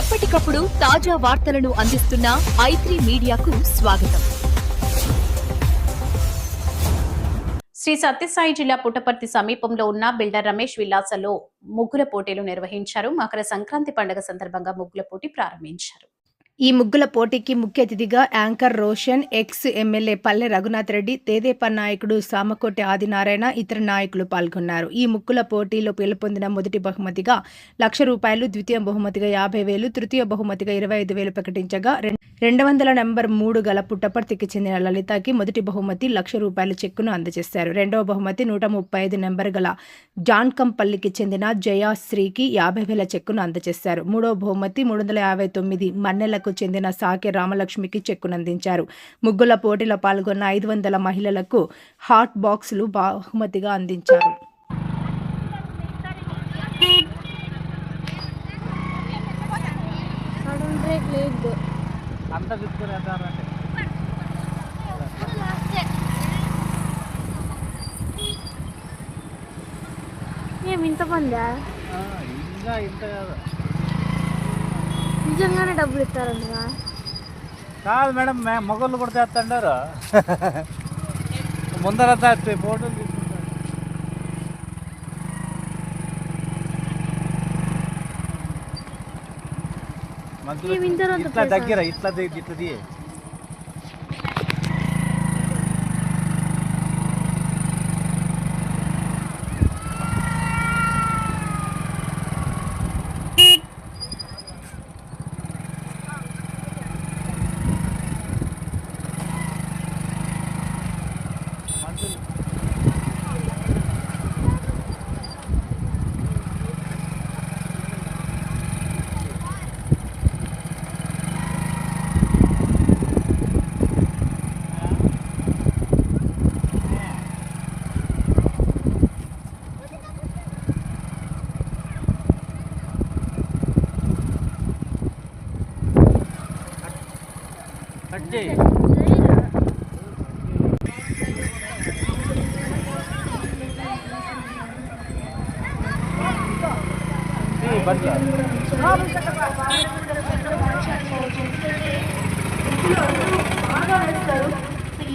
ఎప్పటికప్పుడు తాజా వార్తలను అందిస్తున్న i3 మీడియాకు స్వాగతం. శ్రీ సత్యసాయి జిల్లా పుట్టపర్తి సమీపంలో ఉన్న బిల్డర్ రమేష్ విల్లాసలో ముగ్గుల పోటీలు నిర్వహించారు. మకర సంక్రాంతి పండుగ సందర్భంగా ముగ్గుల పోటీ ప్రారంభించారు. ఈ ముగ్గుల పోటీకి ముఖ్య అతిథిగా anchor Roshan, ex MLA Palle Raghunath Reddy, తెదేపా నాయకుడు సామకోటి ఆదినారాయణ, ఇతర నాయకులు పాల్గొన్నారు. ఈ ముగ్గుల పోటీలో గెలుపొందిన మొదటి బహుమతిగా ₹1,00,000, ద్వితీయ బహుమతిగా 50,000, తృతీయ బహుమతిగా 25,000 ప్రకటించగా 200 నంబర్ 3 గల పుట్టపర్తికి చెందిన లలితకి మొదటి బహుమతి ₹1,00,000 చెక్కును అందజేశారు. రెండవ బహుమతి 135 నెంబర్ గల జాన్కంపల్లికి చెందిన జయాశ్రీకి 50,000 చెక్కును అందజేశారు. మూడవ బహుమతి 359 మన్నెలకు చెందిన సాకే రామలక్ష్మికి చెక్కునందించారు. ముగ్గుల పోటీలో పాల్గొన్న 500 మహిళలకు హాట్ బాక్సులు బహుమతిగా అందించారు. ఇంతమందా? నిజంగానే డబ్బులు ఇస్తారంట కాదు మేడం, మొగళ్ళు కూడా తెస్తాండారు. ముందరంతా ఫోటోలు తీసుకుంటారు. ఇట్లా దగ్గర ఇట్లా ఇట్లది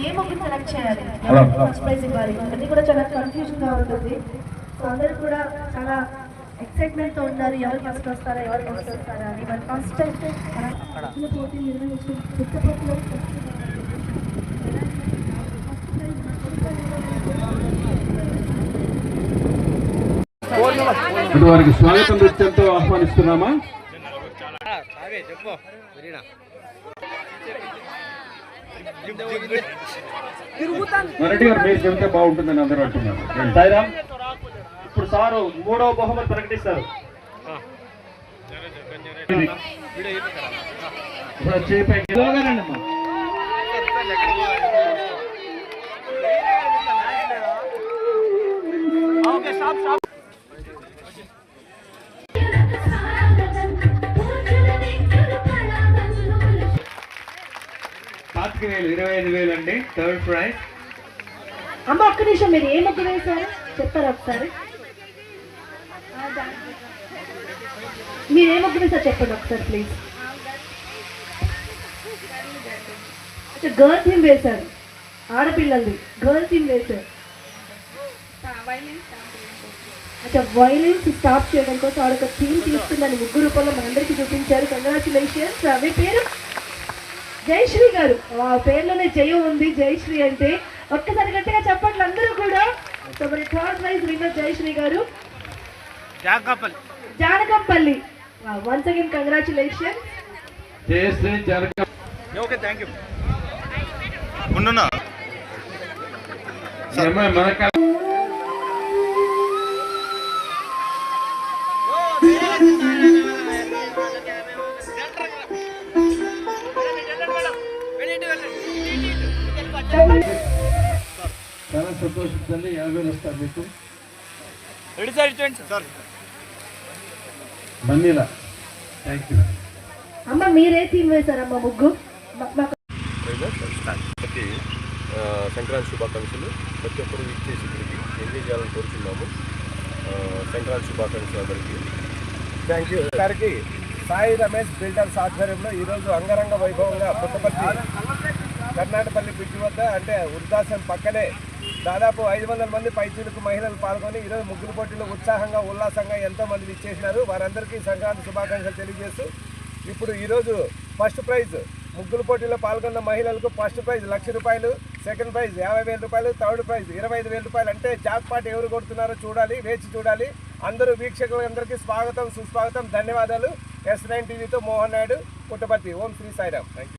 ఏ మొగ్గు సెలెక్ట్ చేయాలి, ఫస్ట్ ప్రైజ్ ఇవ్వాలి, అది కూడా చాలా కన్ఫ్యూజన్ గా ఉంటుంది. సో అందరూ కూడా చాలా ఎక్సైట్మెంట్ తో ఉన్నారు, ఎవరు ఫస్ట్ వస్తారా అని. మరి ఫస్ట్ అయితే పోటీ నిర్వహించి వారికి స్వాగతం నృత్యంతో ఆహ్వానిస్తున్నామా? రెడ్డి గారు మీరు చెబితే బాగుంటుందని అందరూ అంటున్నారు. సాయిరామ్, ఇప్పుడు సారు 3వ బహుమతి ప్రకటిస్తారు. $25,000 అండి థర్డ్ ప్రైజ్. అమ్మ ఒక్క నిమిషం, మీరు ఏ మొగ్గు వేశారు చెప్తారా ఒకసారి? మీరు ఏ మొగ్గు వేశారు చెప్పండి ఒకసారి ప్లీజ్. గర్ల్ థీమ్ వేశారు, ఆడపిల్లలది గర్ల్ థీమ్ వేశారు. వైలెన్స్ స్టాప్ చేయడం కోసం ఆడొక థీమ్ తీసుకుందని ముగ్గురు రూపంలో మనందరికీ చూపించారు. కంగ్రాచులేషన్స్. మీ పేరు? జయశ్రీ గారు. ఆ పేర్లోనే జయం ఉంది, జయశ్రీ అంటే. ఒక్కసారి గట్టిగా చెప్పండి అందరూ కూడా. సో మరి థర్డ్ ప్రైజ్ విన్నర్ జయశ్రీ గారు, జానకంపల్లి. Once again congratulations. చాలా సంతోషించండి. 50,000 వస్తారు మీకు. మన్నీలా. Thank you. అమ్మ మీరే థీమ్ వేశారమ్మ ముగ్గు? సంక్రాంతి శుభాకాంక్షలు. ప్రతి ఒక్కరు ఇచ్చేసి ఇక్కడికి ఎంజాయ్ చేయాలని కోరుతున్నాము. సంక్రాంతి శుభాకాంక్షలు అందరికీ. Thank you. Sai Ramesh builders ఆధ్వర్యంలో ఈరోజు అంగరంగ వైభవంగా పుట్టపర్తి కర్ణాటపల్లి బ్రిడ్జ్ వద్ద అంటే వృద్ధాశ్రమం పక్కనే దాదాపు 500 మంది పైచీలకు మహిళలు పాల్గొని ఈరోజు ముగ్గురు పోటీలు ఉత్సాహంగా ఉల్లాసంగా ఎంతోమంది ఇచ్చేసినారు. వారందరికీ సంక్రాంతి శుభాకాంక్షలు తెలియజేస్తూ ఇప్పుడు ఈరోజు ఫస్ట్ ప్రైజ్ ముగ్గురు పోటీలో పాల్గొన్న మహిళలకు first prize ₹1,00,000, second prize ₹50,000, third prize ₹25,000. అంటే జాక్పాట్ ఎవరు కొడుతున్నారో చూడాలి, వేచి చూడాలి. అందరూ వీక్షకులందరికీ స్వాగతం, సుస్వాగతం, ధన్యవాదాలు. S9 టీవీతో మోహన్ నాయుడు, పుట్టపర్తి. ఓం శ్రీ సాయిరామ్. Thank you.